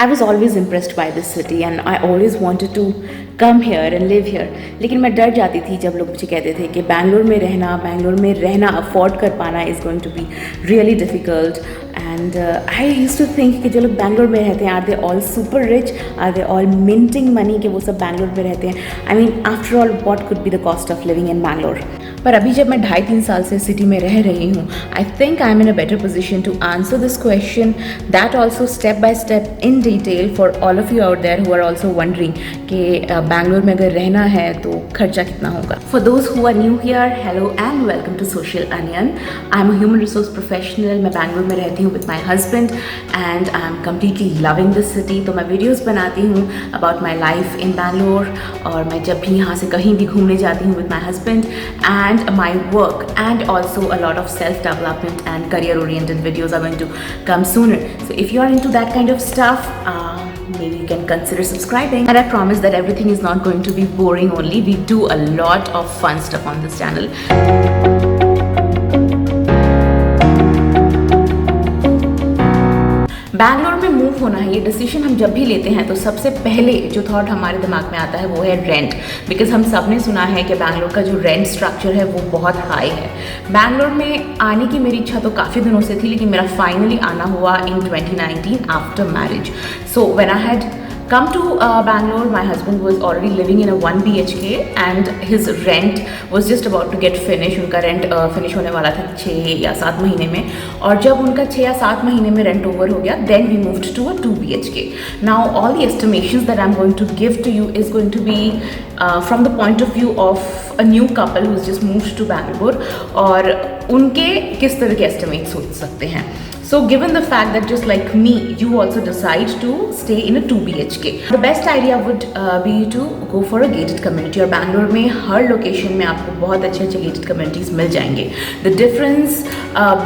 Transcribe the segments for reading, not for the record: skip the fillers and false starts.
I was always impressed by this city and I always wanted to come here and live here. लेकिन मैं डर जाती थी जब लोग मुझे कहते थे कि बैंगलोर में रहना अफोर्ड कर पाना is going to be really difficult. And I used to think कि जो लोग बैंगलोर में रहते हैं, are they all super rich? Are they all minting money कि वो सब बैंगलोर में रहते हैं? I mean, after all, what could be the cost of living in Bangalore? पर अभी जब मैं 2.5-3 साल से सिटी में रह रही हूँ, I think I am in a better position to answer this question, that also step by step in detail for all of you out there who are also wondering कि बैंगलोर में अगर रहना है तो खर्चा कितना होगा. For those who are new here, hello and welcome to Social Onion. I am a human resource professional. मैं बैंगलोर में रहती हूँ with my husband and I am completely loving this city. तो मैं वीडियोस बनाती हूँ about my life in Bangalore और मैं जब भी यहाँ से कहीं भी घूमने जाती हूँ with my husband and my work, and also a lot of self-development and career-oriented videos are going to come sooner. So if you are into that kind of stuff, maybe you can consider subscribing. And I promise that everything is not going to be boring only. We do a lot of fun stuff on this channel. Bangalore में move होना है, ये decision हम जब भी लेते हैं तो सबसे पहले जो थॉट हमारे दिमाग में आता है वो है रेंट. बिकॉज हम सब ने सुना है कि बैंगलोर का जो रेंट स्ट्रक्चर है वो बहुत हाई है. बैंगलोर में आने की मेरी इच्छा तो काफ़ी दिनों से थी, लेकिन मेरा फाइनली आना हुआ इन 2019 after marriage. So when I had come to Bangalore, my husband was already living in a 1 BHK and his rent was just about to get finished. उनका रेंट फिनिश होने वाला था 6 या 7 महीने में, और जब उनका 6 या 7 महीने में रेंट ओवर हो गया, then we moved to a 2 BHK. Now all the estimations that I'm going to give to you is going to be from the point of view of a new couple who's just moved to Bangalore, और उनके किस तरह के estimates हो सकते हैं. So given the fact that just like me, you also decide to stay in a 2 BHK, the best idea would be to go for a gated community. और बैंगलोर में हर लोकेशन में आपको बहुत अच्छे अच्छे gated communities मिल जाएंगे. The difference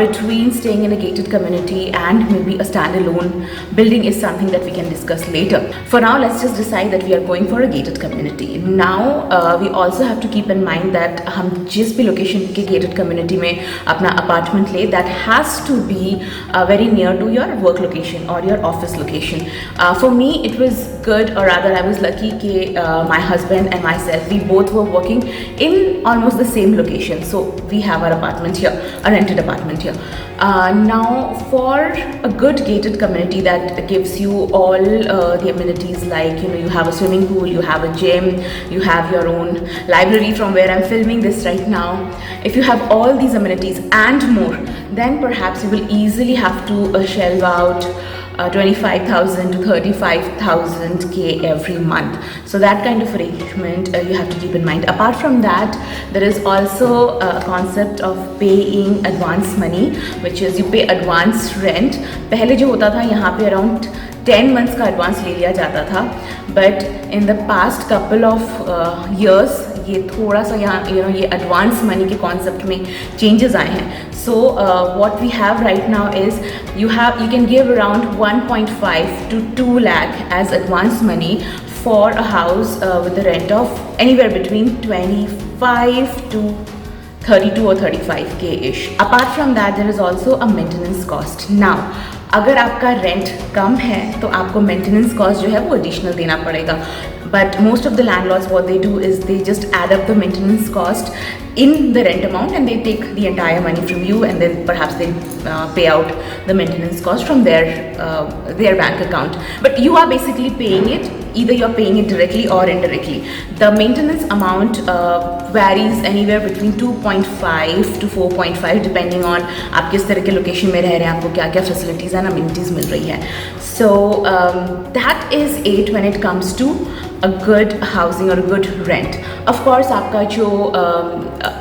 between staying in a gated community and maybe a standalone building is something that we can discuss later. For now, let's just decide that we are going for a gated community. Now we also have to keep in mind that हम जिस भी location के gated community में अपना apartment ले, that has to be very near to your work location or your office location. For me, it was good, or rather I was lucky that my husband and myself, we both were working in almost the same location. So we have our apartment here, a rented apartment here. Now for a good gated community that gives you all the amenities, like you have a swimming pool, you have a gym, you have your own library from where I'm filming this right now. If you have all these amenities and more, then perhaps you will easily have to shell out 25,000 to 35,000 K every month. So that kind of arrangement you have to keep in mind. Apart from that, there is also a concept of paying advance money, which is you pay advance rent. पहले जो होता था यहाँ पे around 10 months का advance ले लिया जाता था, but in the past couple of years ये थोड़ा सा यहाँ ये advance money के concept में changes आए हैं. So what we have right now is you can give around 1.5 to 2 lakh as advance money for a house with a rent of anywhere between 25 to 32 or 35K ish. Apart from that, there is also a maintenance cost. Now अगर आपका rent कम है तो आपको maintenance cost जो है वो additional देना पड़ेगा. But most of the landlords, what they do is they just add up the maintenance cost in the rent amount and they take the entire money from you, and then perhaps they pay out the maintenance cost from their bank account. But you are basically paying it. Either you're paying it directly or indirectly. The maintenance amount varies anywhere between 2.5 to 4.5 depending on आप किस तरह के location में रह रहे हैं, आपको क्या क्या फैसिलिटीज़ एंड अम्यूनिटीज़ मिल रही है. So that is it when it comes to a good housing or a good rent. Of course आपका जो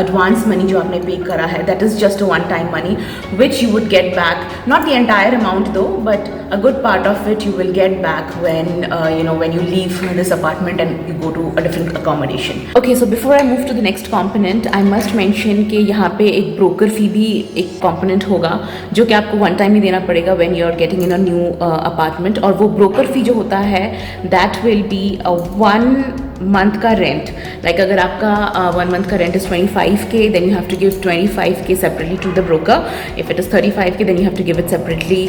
advance money जो आपने पे करा है, that is just a one time money which you would get back, not the entire amount though, but a good part of it you will get back when when you leave this apartment and you go to a different accommodation. Okay, so before I move to the next component, I must mention कि यहाँ पे एक broker fee भी एक component होगा जो कि आपको one time ही देना पड़ेगा when you are getting in a new apartment. और वो broker fee जो होता है that will be a 1 month का रेंट. लाइक अगर आपका 1 month का rent is 25K, then you have to give 25K separately to the broker. If it is 35K, then you have to give it separately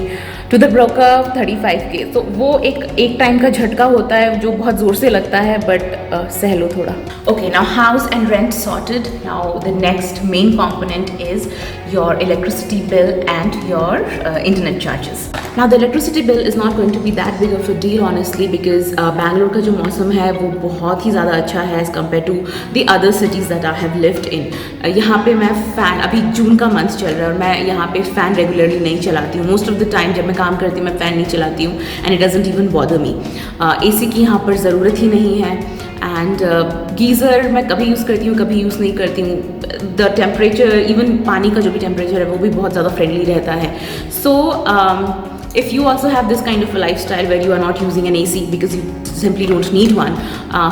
to the broker 35K। तो वो एक time का झटका होता है जो बहुत ज़ोर से लगता है, बट सह लो थोड़ा। Okay, now house and rent sorted. Now the next main component is your electricity bill and your internet charges. Now the electricity bill is not going to be that big of a deal honestly, because Bangalore का जो मौसम है वो बहुत ही ज़्यादा अच्छा है as compared to the other cities that I have lived in। यहाँ पे मैं फ़ैन, अभी जून का मंथ चल रहा है और मैं यहाँ पे फ़ैन रेगुलरली नहीं चलाती हूँ। मोस्ट ऑफ द टाइम जब मैं काम करती हूँ मैं फ़ैन नहीं चलाती हूँ, and it doesn't even bother me. AC की यहाँ पर ज़रूरत ही नहीं है, एंड गीज़र मैं कभी यूज़ करती हूँ कभी यूज़ नहीं करती हूँ। द टेम्परेचर, इवन पानी का जो भी टेम्परेचर है वो भी बहुत ज़्यादा फ्रेंडली रहता है। सो if you also have this kind of a lifestyle where you are not using an AC because you simply don't need one,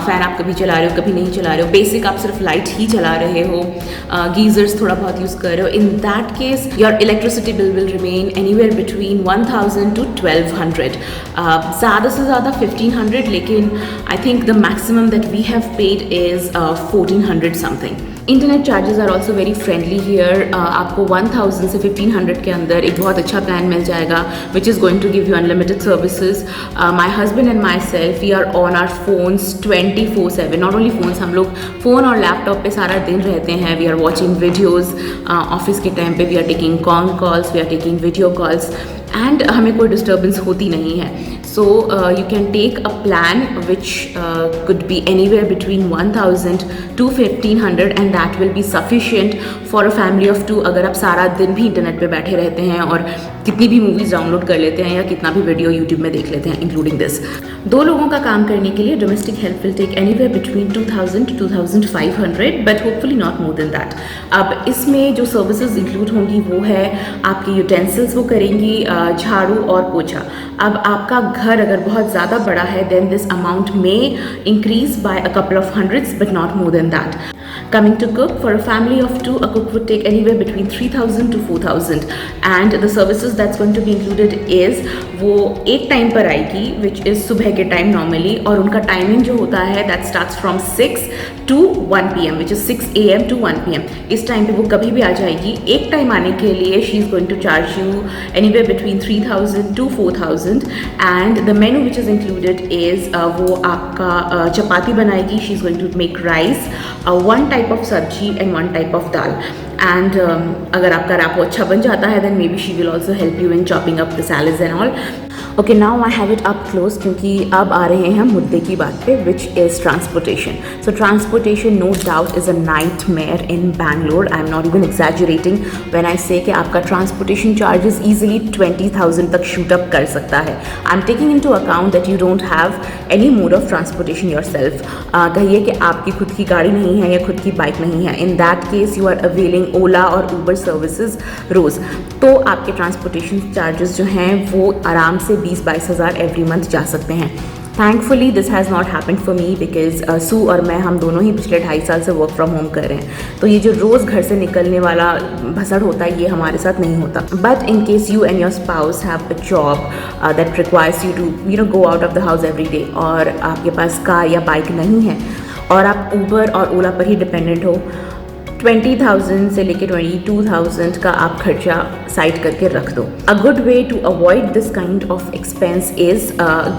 fan आप कभी चला रहे हो कभी नहीं चला रहे हो, बेसिक आप सिर्फ लाइट ही चला रहे हो, गीज़र्स थोड़ा बहुत यूज़ कर रहे हो, in that case your electricity bill will remain anywhere between 1000 to 1200। ज़्यादा से ज़्यादा 1500, लेकिन I think the maximum that we have paid is 1400 something। Internet charges are also very friendly here. आपको 1000 से 1500 के अंदर एक बहुत अच्छा प्लान मिल जाएगा which is going to give you unlimited services. My husband and myself we are on our phones 24/7। Not only phones, हम लोग फ़ोन और लैपटॉप पे सारा दिन रहते हैं। We are watching videos, office के टाइम पे we are taking calls, we are taking video calls, and हमें कोई डिस्टर्बेंस होती नहीं है। So you can take a plan which could be anywhere between 1000 to 1500, and that will be sufficient for a family of 2। अगर आप सारा दिन भी इंटरनेट पे बैठे रहते हैं और कितनी भी मूवीज़ डाउनलोड कर लेते हैं या कितना भी वीडियो यूट्यूब में देख लेते हैं इंक्लूडिंग दिस। 2 लोगों का काम करने के लिए domestic help will take anywhere between 2000 to 2500, but hopefully not more than that. अब इसमें जो सर्विसेज इंक्लूड होंगी वो है आपके यूटेंसिल्स वो करेंगी, झाड़ू और पोछा। अब आपका घर अगर बहुत ज़्यादा बड़ा है देन दिस अमाउंट में increase by a couple of hundreds but not more than that. Coming to cook, for a family of 2, a cook would take anywhere between 3000 to 4000, and the services that's going to be included is वो एक time पर आएगी which is सुबह के time normally, और उनका timing जो होता है that starts from 6 to 1 PM which is 6 AM to 1 PM। इस टाइम पे वो कभी भी आ जाएगी। एक टाइम आने के लिए she is going to charge you anywhere between 3000 to 4000, and the menu which is included is वो आपका चपाती बनाएगी, she is going to make rice, one type of सब्जी and one type of dal, and अगर आपका rapport अच्छा बन जाता है then maybe she will also help you in chopping up the salads and all। Okay, now I have it up close क्योंकि अब आ रहे हैं हम मुद्दे की बात पे which is transportation। So transportation no doubt is a nightmare in Bangalore। I'm not even exaggerating when I say कि आपका transportation charges easily 20,000 तक shoot up कर सकता है। I'm taking into account that you don't have any mode of transportation yourself। कहिए कि आपकी खुद की गाड़ी नहीं है या खुद की बाइक नहीं है, in that case you are availing Ola और Uber services रोज़, तो आपके transportation charges जो हैं वो आराम से 20-22 हज़ार एवरी मंथ जा सकते हैं। Thankfully this has not happened for me because सू और मैं हम दोनों ही पिछले 2.5 साल से वर्क फ्रॉम होम कर रहे हैं, तो ये जो रोज़ घर से निकलने वाला भसड़ होता है ये हमारे साथ नहीं होता। But in case you and your spouse have a job that requires you to go out of the house every day, और आपके पास कार या बाइक नहीं है और आप ऊबर और ओला पर ही डिपेंडेंट हो, 20,000 से लेके 22,000 का आप खर्चा साइड करके रख दो। A good way to avoid this kind of expense is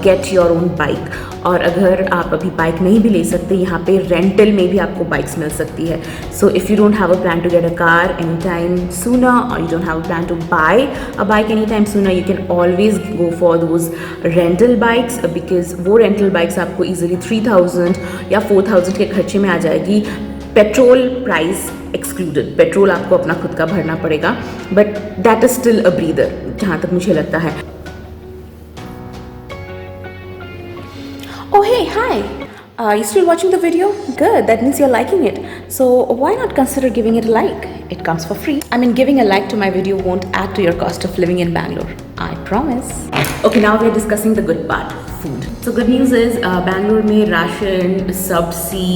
get your own bike, और अगर आप अभी बाइक नहीं भी ले सकते यहाँ पे रेंटल में भी आपको बाइक्स मिल सकती है। So if you don't have a plan to get a car any time sooner, और you don't have a plan to buy a bike any time sooner, you can always go for those rental bikes, because वो rental bikes आपको easily 3,000 या 4,000 के खर्चे में आ जाएगी, petrol price excluded. Petrol आपको अपना खुद का भरना पड़ेगा, but that is still a breather जहाँ तक मुझे लगता है। Oh hey, hi! You still watching the video? Good, that means you're liking it. So why not consider giving it a like? It comes for free. I mean, giving a like to my video won't add to your cost of living in Bangalore. I promise. Okay, now we're discussing the good part. Food. So good news is Bangalore में ration, सब्जी,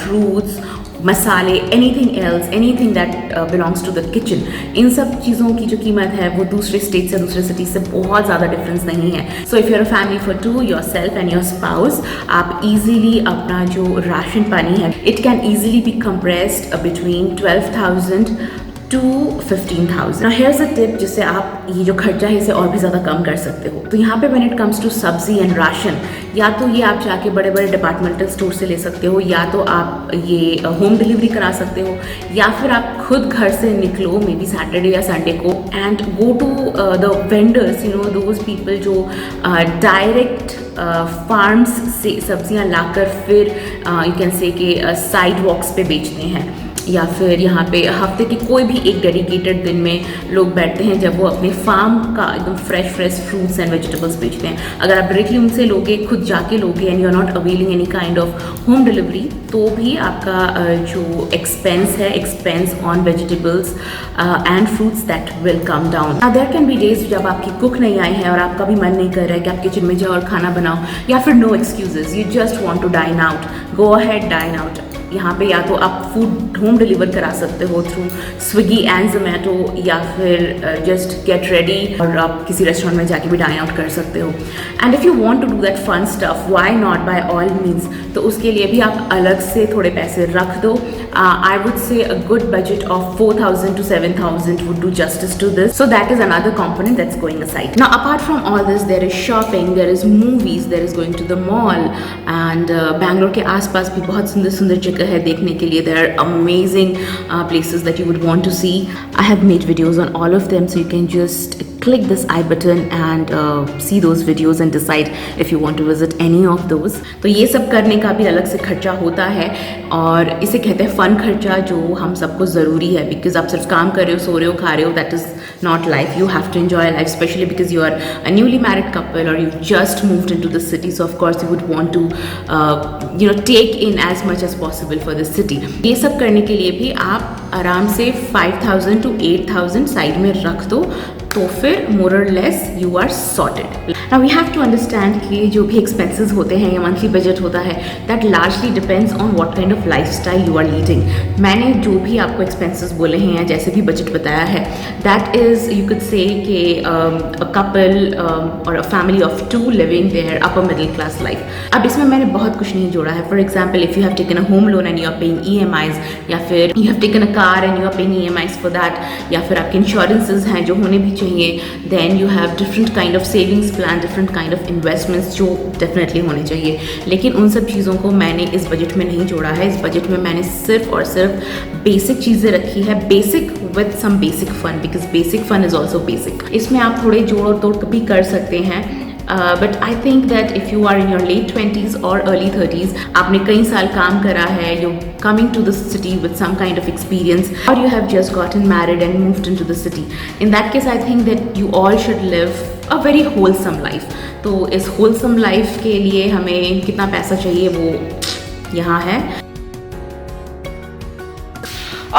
fruits, मसाले, anything else, anything that belongs to the kitchen, इन सब चीज़ों की जो कीमत है वो दूसरे स्टेट से दूसरे सिटी से बहुत ज़्यादा डिफरेंस नहीं है। So if you're a family for 2, your self and your spouse, आप ईजिली अपना जो राशन पानी है it can easily B compressed between 12,000 to 15,000. Now here's a tip जिससे आप ये जो खर्चा है इसे और भी ज़्यादा कम कर सकते हो. तो यहाँ पे when it comes to सब्जी एंड राशन, या तो ये आप जाके बड़े बड़े डिपार्टमेंटल स्टोर से ले सकते हो, या तो आप ये होम डिलीवरी करा सकते हो, या फिर आप खुद घर से निकलो मे बी सैटरडे या संडे को and go to the vendors, you know those people जो डायरेक्ट फार्म्स से सब्जियां लाकर फिर यू कैन से कि साइड वॉक्स पे बेचते हैं, या फिर यहाँ पे हफ्ते के कोई भी एक डेडिकेटेड दिन में लोग बैठते हैं जब वो अपने फार्म का एकदम फ्रेश फ्रूट्स एंड वेजिटेबल्स बेचते हैं. अगर आप डायरेक्टली उनसे लोगे, खुद जाके लोगे and you are not availing any kind of home delivery, तो भी आपका जो expense on vegetables and fruits that will come down. There can be days जब आपकी कुक नहीं आई है और आपका भी मन नहीं कर रहा है कि आप किचन में जाओ और खाना बनाओ, या फिर no excuses, you just want to dine out, go ahead dine out. यहाँ पे या तो आप फूड होम डिलीवर करा सकते हो थ्रू स्विगी एंड जोमेटो, या फिर जस्ट गेट रेडी और आप किसी रेस्टोरेंट में जाके भी डाइन आउट कर सकते हो. And if you want to do that fun stuff, why not, by all means. तो उसके लिए भी आप अलग से थोड़े पैसे रख दो. I would say a good budget of 4,000 to 7,000 would do justice to this. So that is another component that's going aside. Now apart from all this, there is shopping, there is movies, there is going to the mall, and Bangalore के आसपास भी बहुत सुंदर सुंदर जगह है देखने के लिए. There are amazing places that you would want to see. I have made videos on all of them, so you can just click this I button and see those videos and decide if you want to visit any of those. तो ये सब करने का भी अलग से खर्चा होता है, और इसे कहते हैं फन खर्चा, जो हम सबको ज़रूरी है. बिकॉज आप सिर्फ काम कर रहे हो, सो रहे हो, खा रहे हो, that is not life. You have to enjoy life, especially because you are a newly married couple or you just moved into the city. So of course you would want to take in as much as possible for the city. ये सब करने के लिए भी आप आराम से 5,000 to 8,000 side में रख दो, तो फिर मोर और less you are sorted. Now we have to understand कि जो भी एक्सपेंसेस होते हैं या मंथली बजट होता है, that largely depends on what kind of lifestyle you are leading. मैंने जो भी आपको एक्सपेंसेस बोले हैं या जैसे भी बजट बताया है, that is you could say कि अ कपल और a family of 2 living their upper middle class life. अब इसमें मैंने बहुत कुछ नहीं जोड़ा है. For example, if you have taken a home loan and you are paying EMIs, या फिर you have taken a car and you are paying EMIs for that, या फिर आपके इंश्योरेंसेज हैं जो होने भी चाहिए, then you have different kind of savings plan, different kind of investments जो डेफिनेटली होने चाहिए. लेकिन उन सब चीज़ों को मैंने इस बजट में नहीं जोड़ा है. इस बजट में मैंने सिर्फ और सिर्फ बेसिक चीज़ें रखी है, basic with some basic fun, because basic fun is also basic. इसमें आप थोड़े जोड़ और तोड़ भी कर सकते हैं. But I think that if you are in your late 20s और अर्ली 30s, आपने कई साल काम करा है, you coming to the city with some kind of experience, or you have just gotten married and moved into the city, in that case I think that you all should live a very wholesome life. तो इस wholesome life के लिए हमें कितना पैसा चाहिए वो यहाँ है.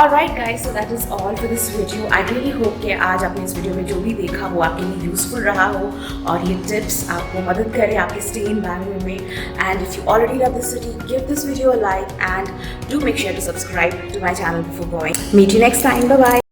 Alright guys, so that is all for this video. I really hope कि आज आपने इस वीडियो में जो भी देखा वो आपके लिए यूजफुल रहा हो, और ये टिप्स आपको मदद करें आपके स्टे इन बैंगलोर में. And if you already love the city, give this video a like and do make sure to subscribe to my channel before going. Meet you next time. Bye bye.